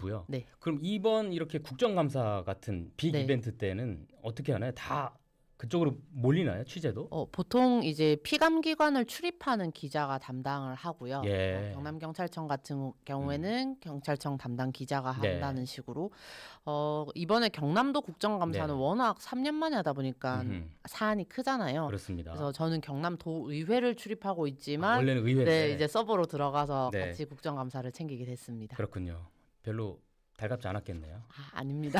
일부요. 네. 그럼 이번 이렇게 국정감사 같은 빅 네. 이벤트 때는 어떻게 하나요? 다 그쪽으로 몰리나요? 취재도? 보통 이제 피감기관을 출입하는 기자가 담당을 하고요. 예. 경남경찰청 같은 경우에는 경찰청 담당 기자가 네. 한다는 식으로 이번에 경남도 국정감사는 네. 워낙 3년 만에 하다 보니까 음흠. 사안이 크잖아요. 그렇습니다. 그래서 저는 경남도 의회를 출입하고 있지만 원래는 의회 네, 이제 서버로 들어가서 네. 같이 국정감사를 챙기게 됐습니다. 그렇군요. 별로 달갑지 않았겠네요. 아닙니다.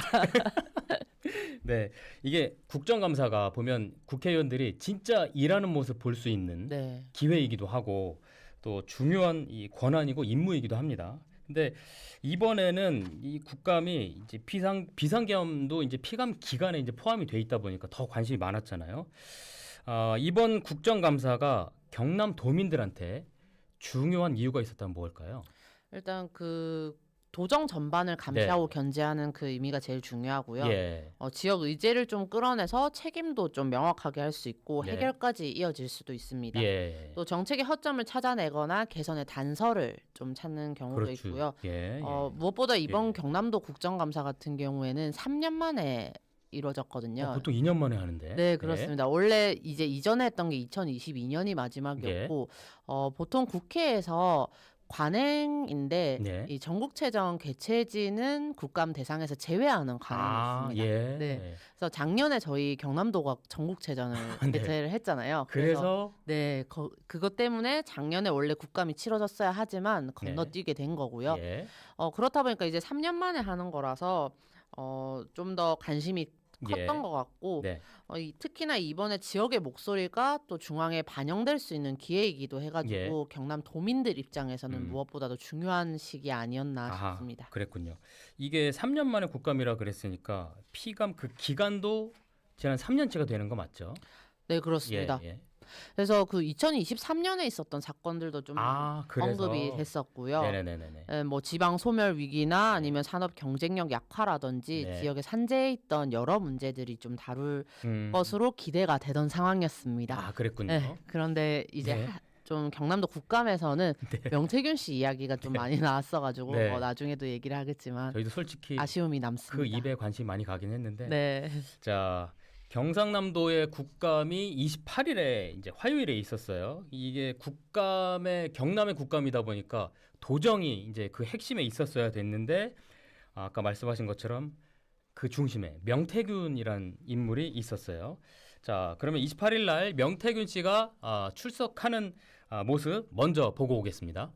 네, 이게 국정감사가 보면 국회의원들이 진짜 일하는 모습 볼 수 있는 네. 기회이기도 하고 또 중요한 이 권한이고 임무이기도 합니다. 근데 이번에는 이 국감이 이제 비상겸도 이제 피감 기간에 이제 포함이 돼 있다 보니까 더 관심이 많았잖아요. 이번 국정감사가 경남 도민들한테 중요한 이유가 있었다면 뭘까요? 일단 그 도정 전반을 감시하고 견제하는 그 의미가 제일 중요하고요. 예. 지역 의제를 좀 끌어내서 책임도 좀 명확하게 할 수 있고 네. 해결까지 이어질 수도 있습니다. 예. 또 정책의 허점을 찾아내거나 개선의 단서를 좀 찾는 경우도 그렇죠. 있고요. 예. 무엇보다 이번 예. 경남도 국정감사 같은 경우에는 3년 만에 이루어졌거든요. 보통 2년 만에 하는데. 네, 그렇습니다. 원래 이제 이전에 했던 게 2022년이 마지막이었고 보통 국회에서 관행인데 네. 이 전국체전 개최지는 국감 대상에서 제외하는 관행이었습니다. 예. 네. 그래서 작년에 저희 경남도가 전국체전을 네. 개최를 했잖아요. 그래서 네, 그것 때문에 작년에 원래 국감이 치러졌어야 하지만 건너뛰게 된 거고요. 예. 그렇다 보니까 이제 3년 만에 하는 거라서 좀 더 관심이 컸던 예. 것 같고 네. 특히나 이번에 지역의 목소리가 또 중앙에 반영될 수 있는 기회이기도 해가지고 경남 도민들 입장에서는 무엇보다도 중요한 시기 아니었나 싶습니다. 그랬군요. 이게 3년 만에 국감이라 그랬으니까 피감 그 기간도 지난 3년째가 되는 거 맞죠? 네, 그렇습니다. 예. 그래서 그 2023년에 있었던 사건들도 좀 그래서. 언급이 됐었고요. 네네네네. 뭐 지방 소멸 위기나 아니면 산업 경쟁력 약화라든지 네. 지역에 산재해 있던 여러 문제들이 좀 다룰 것으로 기대가 되던 상황이었습니다. 그랬군요. 네, 그런데 이제 네. 좀 경남도 국감에서는 명태균 씨 이야기가 좀 많이 나왔어가지고 네. 나중에도 얘기를 하겠지만 저희도 솔직히 아쉬움이 남습니다. 그 입에 관심이 많이 가긴 했는데. 네. 자, 경상남도의 국감이 28일에 이제 화요일에 있었어요. 이게 경남의 국감이다 보니까 도정이 이제 그 핵심에 있었어야 됐는데 아까 말씀하신 것처럼 그 중심에 명태균이란 인물이 있었어요. 자, 그러면 28일 날 명태균 씨가 출석하는 모습 먼저 보고 오겠습니다.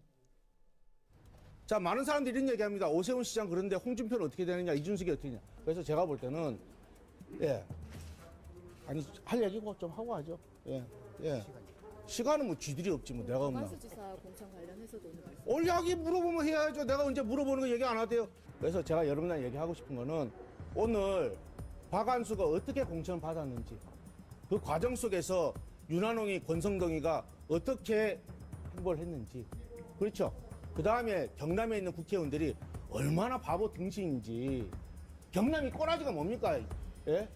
자, 많은 사람들이 이런 얘기합니다. 오세훈 시장 그런데 홍준표는 어떻게 되느냐, 이준석이 어떻게 되느냐. 그래서 제가 볼 때는 아니 할 얘기고 좀 하고 하죠. 시간은 뭐 쥐들이 없지 뭐 내가 없나. 박완수 지사 공천 관련해서도 오늘 말씀. 올야기 물어보면 해야죠. 내가 언제 물어보는 거 얘기 안 하대요. 그래서 제가 여러분한테 얘기하고 싶은 거는 오늘 박완수가 어떻게 공천을 받았는지 그 과정 속에서 윤한홍이 권성동이가 어떻게 행보를 했는지 그렇죠. 그 다음에 경남에 있는 국회의원들이 얼마나 바보 등신인지 경남이 꼬라지가 뭡니까? 예?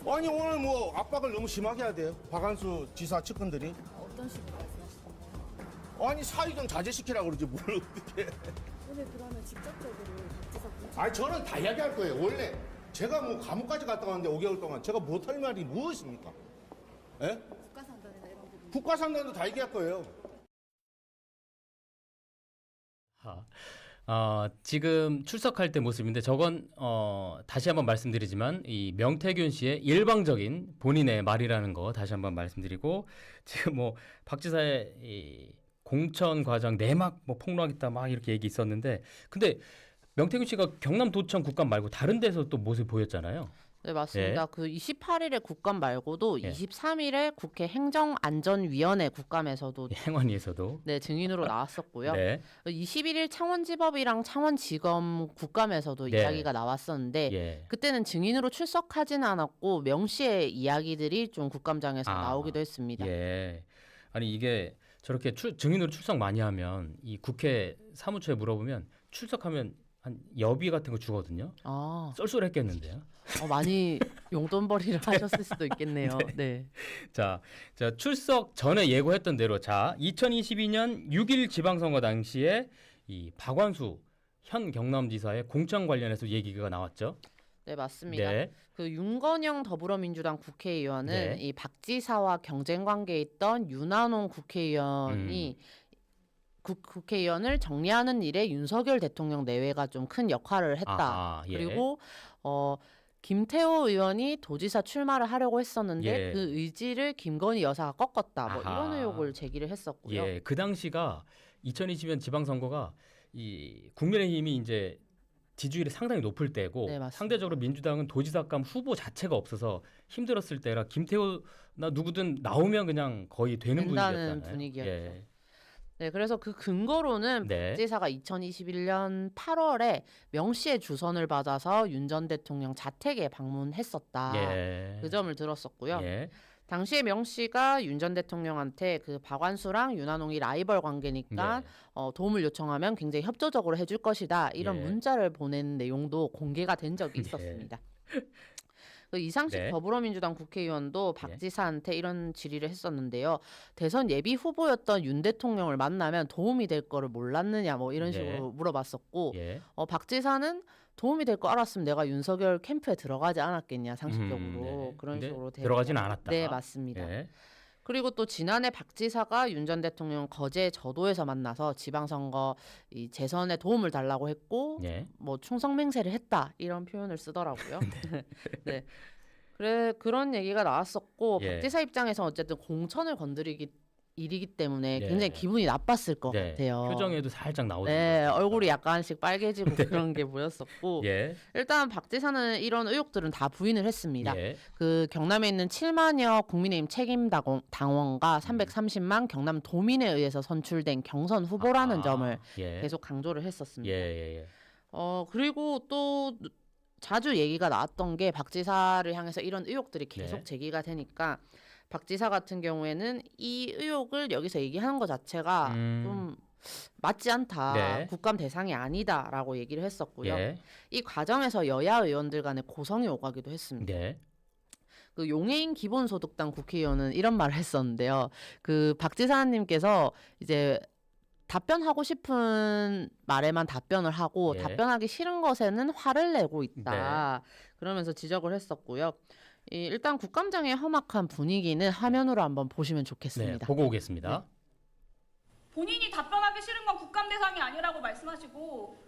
아니 오늘 뭐 압박을 너무 심하게 해야 돼요. 박완수 지사 측근들이. 어떤 식으로 말씀하시는 거예요? 아니 사의 좀 자제시키라고 그러지 뭘 어떻게. 오늘 그러면 직접적으로 박 지사 공천 아니 저는 다 이야기할 거예요. 원래 제가 뭐 감옥까지 갔다 왔는데 5개월 동안 제가 못할 말이 무엇입니까? 예? 국가산단이나 이런 부분 국가산단도 다 얘기할 거예요. 지금 출석할 때 모습인데 저건 다시 한번 말씀드리지만 이 명태균 씨의 일방적인 본인의 말이라는 거 다시 한번 말씀드리고 지금 뭐 박 지사의 이 공천 과정 내막 뭐 폭로하겠다 막 이렇게 얘기 있었는데 근데 명태균 씨가 경남도청 국감 말고 다른 데서 또 모습 보였잖아요. 네, 맞습니다. 그 28일에 국감 말고도 예. 23일에 국회 행정안전위원회 국감에서도 행안위에서도 네, 증인으로 나왔었고요. 네. 21일 창원지법이랑 창원지검 국감에서도 네. 이야기가 나왔었는데 예. 그때는 증인으로 출석하지는 않았고 명시의 이야기들이 좀 국감장에서 나오기도 했습니다. 예. 아니 이게 저렇게 증인으로 출석 많이 하면 이 국회 사무처에 물어보면 출석하면 한 여비 같은 거 주거든요. 쏠쏠했겠는데요. 많이 용돈벌이를 하셨을 수도 있겠네요. 네. 자, 출석 전에 예고했던 대로 2022년 6일 지방선거 당시에 이 박완수 현 경남지사의 공천 관련해서 얘기가 나왔죠. 네, 맞습니다. 네. 그 윤건영 더불어민주당 국회의원은 네. 이 박 지사와 경쟁 관계에 있던 윤한홍 국회의원이 국회의원을 정리하는 일에 윤석열 대통령 내외가 좀 큰 역할을 했다. 아하, 예. 그리고 김태호 의원이 도지사 출마를 하려고 했었는데 예. 그 의지를 김건희 여사가 꺾었다. 뭐 아하. 이런 의혹을 제기를 했었고요. 예, 그 당시가 2020년 지방선거가 이 국민의힘이 이제 지지율이 상당히 높을 때고 네, 맞습니다. 상대적으로 민주당은 도지사감 후보 자체가 없어서 힘들었을 때라 김태호나 누구든 나오면 그냥 거의 되는 된다는 분위기였잖아요. 분위기였죠. 예. 네, 그래서 그 근거로는 네. 박 지사가 2021년 8월에 명 씨의 주선을 받아서 윤 전 대통령 자택에 방문했었다. 예. 그 점을 들었었고요. 예. 당시에 명 씨가 윤 전 대통령한테 그 박완수랑 윤한홍이 라이벌 관계니까 네. 도움을 요청하면 굉장히 협조적으로 해줄 것이다. 이런 예. 문자를 보낸 내용도 공개가 된 적이 예. 있었습니다. 그 이상식 네. 더불어민주당 국회의원도 박 예. 지사한테 이런 질의를 했었는데요. 대선 예비 후보였던 윤 대통령을 만나면 도움이 될 거를 몰랐느냐 뭐 이런 네. 식으로 물어봤었고 예. 박 지사는 도움이 될 거 알았으면 내가 윤석열 캠프에 들어가지 않았겠냐 상식적으로 네. 그런 근데 식으로 들어가진 않았다. 네, 맞습니다. 예. 그리고 또 지난해 박 지사가 윤 전 대통령 거제 저도에서 만나서 지방선거 이 재선에 도움을 달라고 했고 예. 뭐 충성맹세를 했다 이런 표현을 쓰더라고요. 네. 그래 그런 얘기가 나왔었고 예. 박 지사 입장에서 어쨌든 공천을 건드리기 일이기 때문에 예. 굉장히 기분이 나빴을 것 네. 같아요. 표정에도 살짝 나오죠. 네, 얼굴이 약간씩 빨개지고 그런 게 보였었고 예. 일단 박 지사는 이런 의혹들은 다 부인을 했습니다. 예. 그 경남에 있는 7만여 국민의힘 책임 당원과 330만 경남 도민에 의해서 선출된 경선 후보라는 아하. 점을 예. 계속 강조를 했었습니다. 예. 그리고 또 자주 얘기가 나왔던 게 박 지사를 향해서 이런 의혹들이 계속 네. 제기가 되니까 박 지사 같은 경우에는 이 의혹을 여기서 얘기하는 것 자체가 좀 맞지 않다. 네. 국감 대상이 아니다라고 얘기를 했었고요. 예. 이 과정에서 여야 의원들 간에 고성이 오가기도 했습니다. 네. 그 용해인 기본소득당 국회의원은 이런 말을 했었는데요. 그 박 지사님께서 이제 답변하고 싶은 말에만 답변을 하고 예. 답변하기 싫은 것에는 화를 내고 있다. 그러면서 지적을 했었고요. 일단 국감장의 험악한 분위기는 화면으로 한번 보시면 네. 좋겠습니다. 보고 오겠습니다. 본인이 답변하기 싫은 건 국감 대상이 아니라고 말씀하시고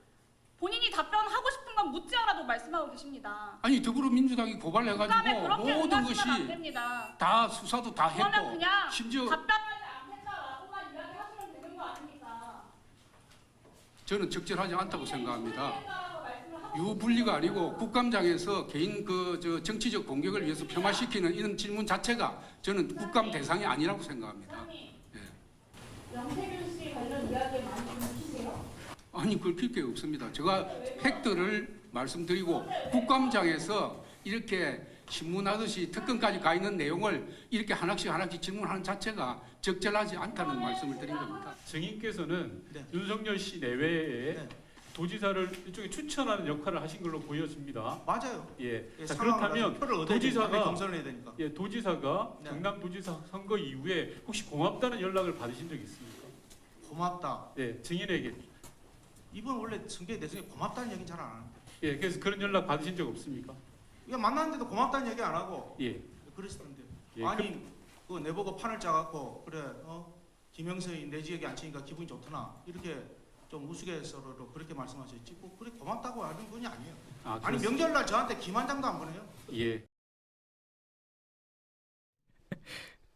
본인이 답변하고 싶은 건 묻지 않아도 말씀하고 계십니다. 아니 더불어민주당이 국감에 고발해가지고 그렇게 모든 것이 응하시면 안 됩니다. 다 수사도 다 그거는 했고 그냥 심지어 답변하지 않겠다라고만 이야기하시면 되는 거 아닙니까? 저는 적절하지 않다고 생각합니다. 유불리가 아니고 국감장에서 개인 저 정치적 공격을 위해서 폄하시키는 이런 질문 자체가 저는 국감 대상이 아니라고 생각합니다. 영태균 씨 관련 이야기 많이 좀 해주세요. 아니 그럴 게 없습니다. 제가 팩트를 말씀드리고 국감장에서 이렇게 신문하듯이 특검까지 가 있는 내용을 이렇게 하나씩 질문하는 자체가 적절하지 않다는 말씀을 드린 겁니다. 증인께서는 네. 윤석열 씨 내외에 네. 도지사를 일종의 추천하는 역할을 하신 걸로 보여집니다. 맞아요. 예. 예, 자, 상황을 그렇다면 가지고 표를 얻어야 되니까, 도지사가 경선을 해야 되니까. 도지사가 네. 경남도지사 선거 이후에 혹시 고맙다는 연락을 받으신 적 있습니까? 고맙다. 예, 증인에게. 이분 원래 선거에 대해서 고맙다는 얘기는 잘 안 하는데. 예, 그래서 그런 연락 받으신 적 없습니까? 이거 만났는데도 고맙다는 얘기 안 하고 예. 그랬었는데. 예, 아니 그거 내보고 판을 짜갖고 그래 김영서이 내 지역에 앉히니까 기분이 좋더나 이렇게 좀 우스갯소리로 그렇게 말씀하셨지. 뭐 그래 고맙다고 하는 분이 아니에요. 아니 그렇습니다. 명절날 저한테 김한장도 안 보내요. 예.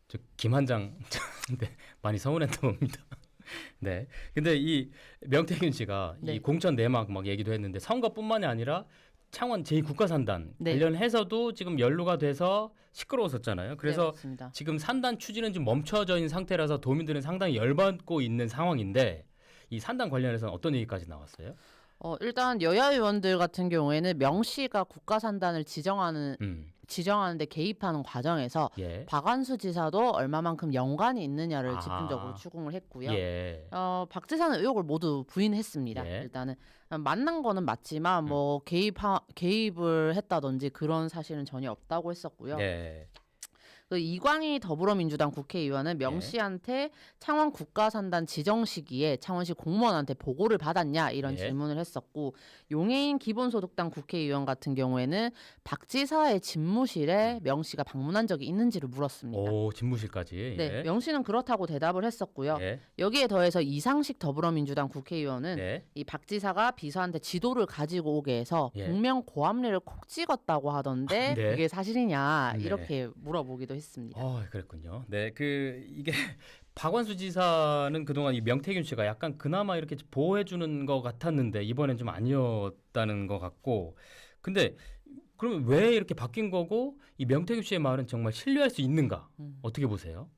저 김한장 네, 많이 서운했던 겁니다. 네. 근데 이 명태균 씨가 네. 이 공천 내막 막 얘기도 했는데 선거뿐만이 아니라 창원 제2국가산단 네. 관련해서도 지금 연루가 돼서 시끄러웠었잖아요. 네, 그래서 맞습니다. 지금 산단 추진은 좀 멈춰져 있는 상태라서 도민들은 상당히 열받고 있는 상황인데 이 산단 관련해서는 어떤 얘기까지 나왔어요? 일단 여야 의원들 같은 경우에는 명 씨가 국가산단을 지정하는데 개입하는 과정에서 예. 박완수 지사도 얼마만큼 연관이 있느냐를 아하. 집중적으로 추궁을 했고요. 예. 박 지사는 의혹을 모두 부인했습니다. 예. 일단은 만난 거는 맞지만 뭐 개입을 했다든지 그런 사실은 전혀 없다고 했었고요. 네. 그 이광희 더불어민주당 국회의원은 명 네. 씨한테 창원 국가산단 지정 시기에 창원시 공무원한테 보고를 받았냐 이런 네. 질문을 했었고 용해인 기본소득당 국회의원 같은 경우에는 박 지사의 집무실에 명 씨가 방문한 적이 있는지를 물었습니다. 오, 집무실까지. 네, 예. 명 씨는 그렇다고 대답을 했었고요. 예. 여기에 더해서 이상식 더불어민주당 국회의원은 네. 이 박 지사가 비서한테 지도를 가지고 오게 해서 예. 복면 고함리를 콕 찍었다고 하던데 네. 그게 사실이냐 네. 이렇게 물어보기도 했습니다. 그랬군요. 네, 이게 박완수 지사는 그동안 이 명태균 씨가 약간 그나마 이렇게 보호해주는 것 같았는데 이번엔 좀 아니었다는 것 같고, 근데 그러면 왜 이렇게 바뀐 거고 이 명태균 씨의 말은 정말 신뢰할 수 있는가? 어떻게 보세요?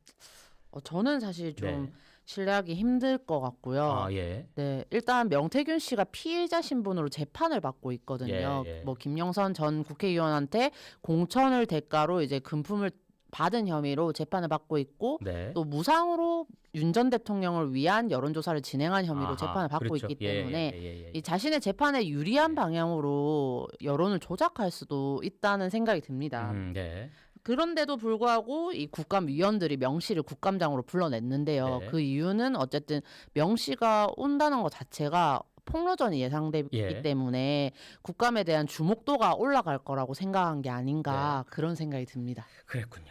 저는 사실 좀 네. 신뢰하기 힘들 것 같고요. 아, 예. 네, 일단 명태균 씨가 피의자 신분으로 재판을 받고 있거든요. 예, 예. 뭐 김영선 전 국회의원한테 공천을 대가로 이제 금품을 받은 혐의로 재판을 받고 있고 네. 또 무상으로 윤 전 대통령을 위한 여론조사를 진행한 혐의로 아하, 재판을 받고 그렇죠. 있기 예, 때문에 예. 이 자신의 재판에 유리한 네. 방향으로 여론을 조작할 수도 있다는 생각이 듭니다. 네. 그런데도 불구하고 이 국감 위원들이 명 씨를 국감장으로 불러냈는데요. 네. 그 이유는 어쨌든 명 씨가 온다는 것 자체가 폭로전이 예상되기 예. 때문에 국감에 대한 주목도가 올라갈 거라고 생각한 게 아닌가 그런 생각이 듭니다. 그랬군요.